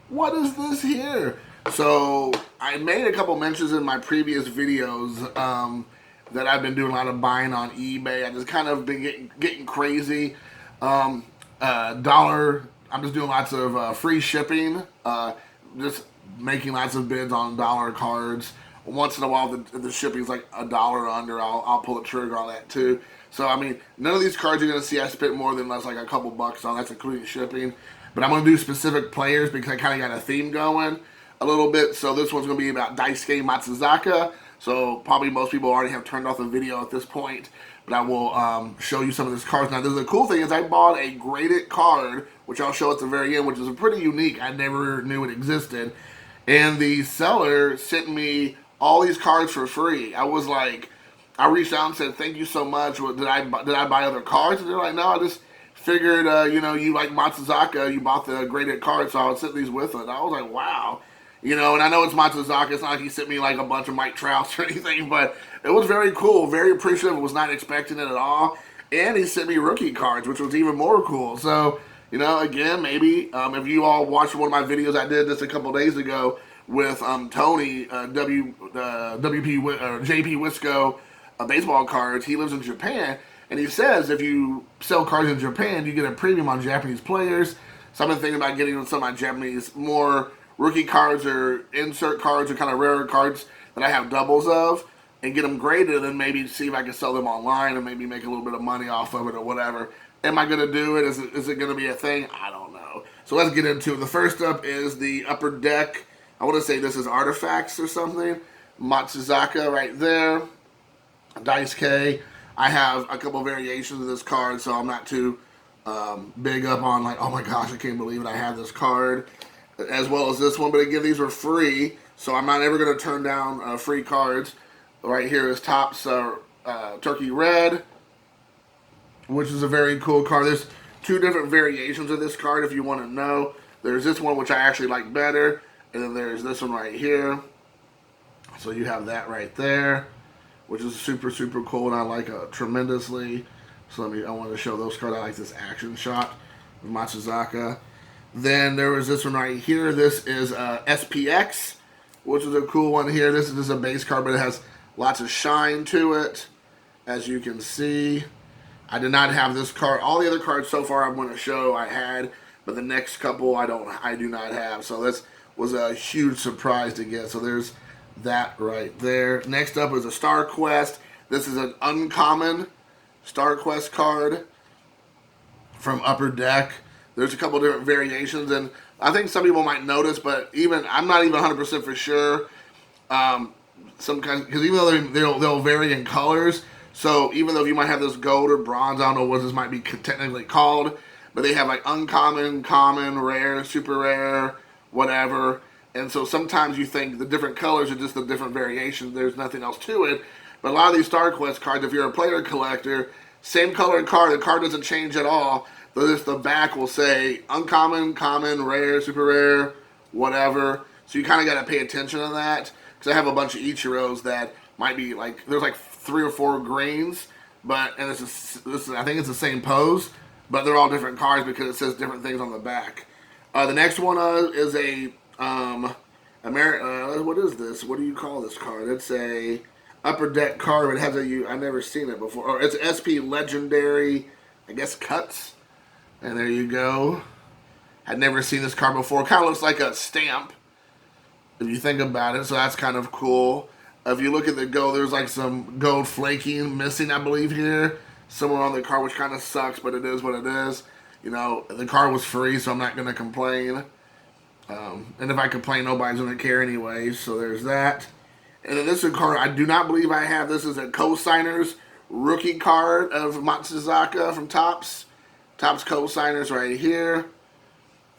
what is this here? So I made a couple mentions in my previous videos that I've been doing a lot of buying on eBay. I just kind of been getting crazy. Um, dollar. I'm just doing lots of free shipping. Just making lots of bids on dollar cards. Once in a while, the shipping's like $1 under. I'll pull the trigger on that too. So I mean, none of these cards you're gonna see I spent more than less like a couple bucks on. That's including shipping. But I'm gonna do specific players because I kind of got a theme going a little bit. So this one's gonna be about Daisuke Matsuzaka. So probably most people already have turned off the video at this point. But I will show you some of these cards. Now, the cool thing is I bought a graded card, which I'll show at the very end, which is pretty unique. I never knew it existed. And the seller sent me all these cards for free. I was like, I reached out and said, "Thank you so much. Did I buy other cards?" And they're like, "No, I just figured, you like Matsuzaka, you bought the graded card, so I would send these with it." And I was like, "Wow." And I know it's Matsuzaka. It's not like he sent me like a bunch of Mike Trouts or anything, but it was very cool, very appreciative. I was not expecting it at all. And he sent me rookie cards, which was even more cool. So, again, maybe if you all watched one of my videos I did just a couple days ago with Tony, JP Wisco, baseball cards, he lives in Japan. And he says if you sell cards in Japan, you get a premium on Japanese players. So I've been thinking about getting some of my Japanese more rookie cards or insert cards or kind of rarer cards that I have doubles of and get them graded and maybe see if I can sell them online and maybe make a little bit of money off of it or whatever. Am I going to do it? Is it going to be a thing? I don't know. So let's get into it. The first up is the upper deck. I want to say this is Artifacts or something. Matsuzaka right there. Daisuke. I have a couple variations of this card, so I'm not too big up on like, oh my gosh, I can't believe it, I have this card, as well as this one. But again, these were free, so I'm not ever going to turn down free cards. Right here is Topps Turkey Red, which is a very cool card. There's two different variations of this card if you want to know. There's this one, which I actually like better, and then there's this one right here. So you have that right there, which is super, super cool, and I like tremendously. So I want to show those cards. I like this action shot of Matsuzaka. Then there was this one right here. This is SPX, which is a cool one here. This is just a base card, but it has lots of shine to it, as you can see. I did not have this card. All the other cards so far I'm going to show I had, but the next couple I do not have. So this was a huge surprise to get. So there's that right there. Next up is a Star Quest. This is an uncommon Star Quest card from Upper Deck. There's a couple different variations, and I think some people might notice, but I'm not even 100% for sure. Some kinds, because even though they'll vary in colors, so even though you might have this gold or bronze, I don't know what this might be technically called, but they have like uncommon, common, rare, super rare, whatever. And so sometimes you think the different colors are just the different variations. There's nothing else to it. But a lot of these Star Quest cards, if you're a player collector, same color card, the card doesn't change at all. The back will say uncommon, common, rare, super rare, whatever. So you kind of got to pay attention to that. Because I have a bunch of Ichiros that might be like, there's like 3 or 4 grains, and this is I think it's the same pose, but they're all different cards because it says different things on the back. The next one is a what is this? What do you call this card? It's a Upper Deck card. It has I've never seen it before. Or it's an SP Legendary, I guess, cuts. And there you go. I'd never seen this card before. Kind of looks like a stamp, if you think about it. So that's kind of cool. If you look at the gold, there's like some gold flaking missing, I believe, here. Somewhere on the card, which kind of sucks, but it is what it is. The card was free, so I'm not going to complain. And if I complain, nobody's going to care anyway. So there's that. And then this is a card I do not believe I have. This is a co-signers rookie card of Matsuzaka from Topps. Topps co-signers right here.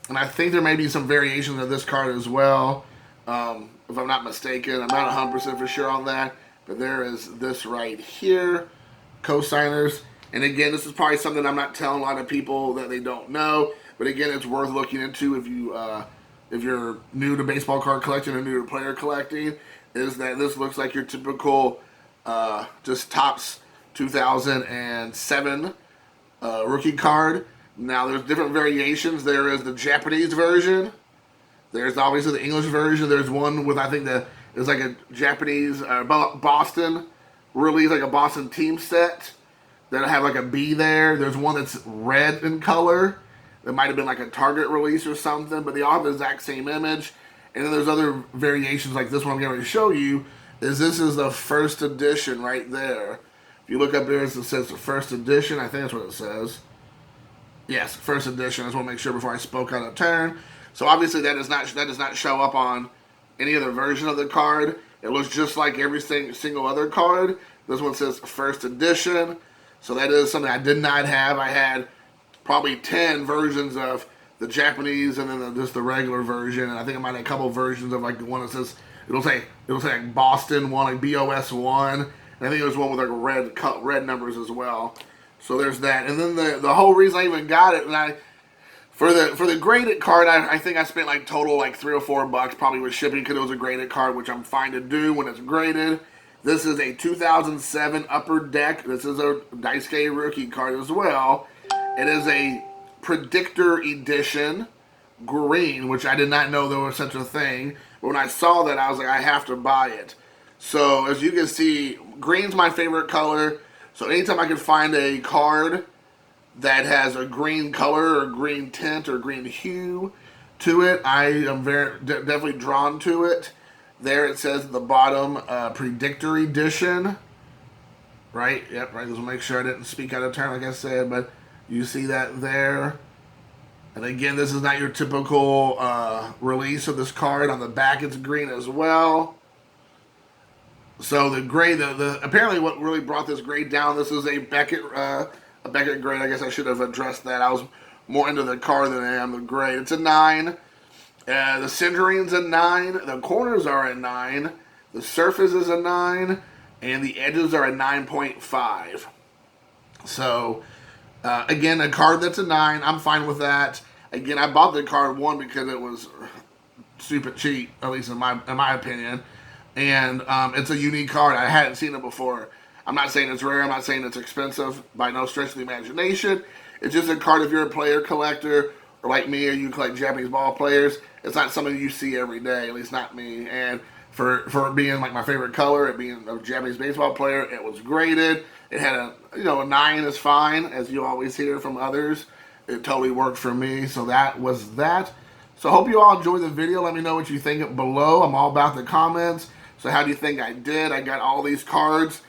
And I think there may be some variations of this card as well. If I'm not mistaken. I'm not 100% for sure on that. But there is this right here. Co-signers. And again, this is probably something I'm not telling a lot of people that they don't know. But again, it's worth looking into if you're new to baseball card collecting or new to player collecting. Is that this looks like your typical just Topps 2007 rookie card. Now there's different variations. There is the Japanese version. There's obviously the English version. There's one with, I think, it's like a Japanese Boston release, like a Boston team set that have like a B there. There's one that's red in color. That might have been like a Target release or something, but they all have the exact same image. And then there's other variations like this one I'm going to show you. This is the first edition right there. If you look up there, it says the first edition. I think that's what it says. Yes, first edition. I just want to make sure before I spoke out of turn. So obviously that does not show up on any other version of the card. It looks just like every single other card. This one says first edition. So that is something I did not have. I had probably 10 versions of the Japanese and then just the regular version. And I think I might have a couple versions of like the one that says, it'll say like Boston one, like BOS1. And I think there's one with like red numbers as well. So there's that. And then the whole reason I even got it, and for the graded card, I think I spent like total like $3 or $4 probably with shipping because it was a graded card, which I'm fine to do when it's graded. This is a 2007 Upper Deck. This is a Daisuke rookie card as well. It is a Predictor Edition green, which I did not know there was such a thing. But when I saw that, I was like, I have to buy it. So as you can see, green's my favorite color. So anytime I can find a card that has a green color or green tint or green hue to it, I am definitely drawn to it. There it says at the bottom, Predictor Edition. Right? Yep, right. Just make sure I didn't speak out of turn like I said, but you see that there. And again, this is not your typical release of this card. On the back, it's green as well. So the grade, apparently what really brought this grade down, this is a Beckett grade. I guess I should have addressed that. I was more into the card than I am the grade. It's a 9. The centering's a 9. The corners are a 9. The surface is a 9. And the edges are a 9.5. So, again, a card that's a 9. I'm fine with that. Again, I bought the card, one, because it was stupid cheap, at least in my opinion. And it's a unique card. I hadn't seen it before. I'm not saying it's rare. I'm not saying it's expensive by no stretch of the imagination. It's just a card if you're a player collector, or like me, or you collect Japanese ball players. It's not something you see every day, at least not me. And for it being like my favorite color, it being a Japanese baseball player, it was graded. It had a 9 is fine, as you always hear from others. It totally worked for me, so that was that. So I hope you all enjoyed the video. Let me know what you think below. I'm all about the comments. So how do you think I did? I got all these cards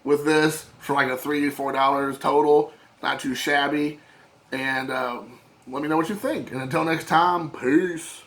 with this for like a $3 or $4 total. Not too shabby. And let me know what you think. And until next time, peace.